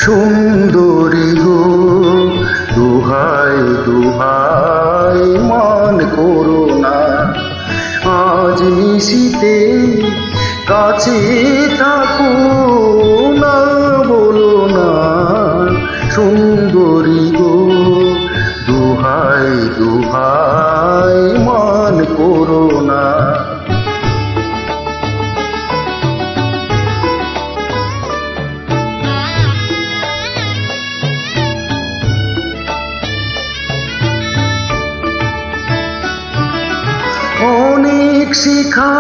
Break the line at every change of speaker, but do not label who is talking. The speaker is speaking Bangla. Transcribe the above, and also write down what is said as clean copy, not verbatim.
সুন্দরী গো, দুহাই দুহাই মান করো না। আজ নিশিতে কাছে থাকো না, বলো না সুন্দরী গো, দুহাই দুহাই মান করো না। অনেক শিখা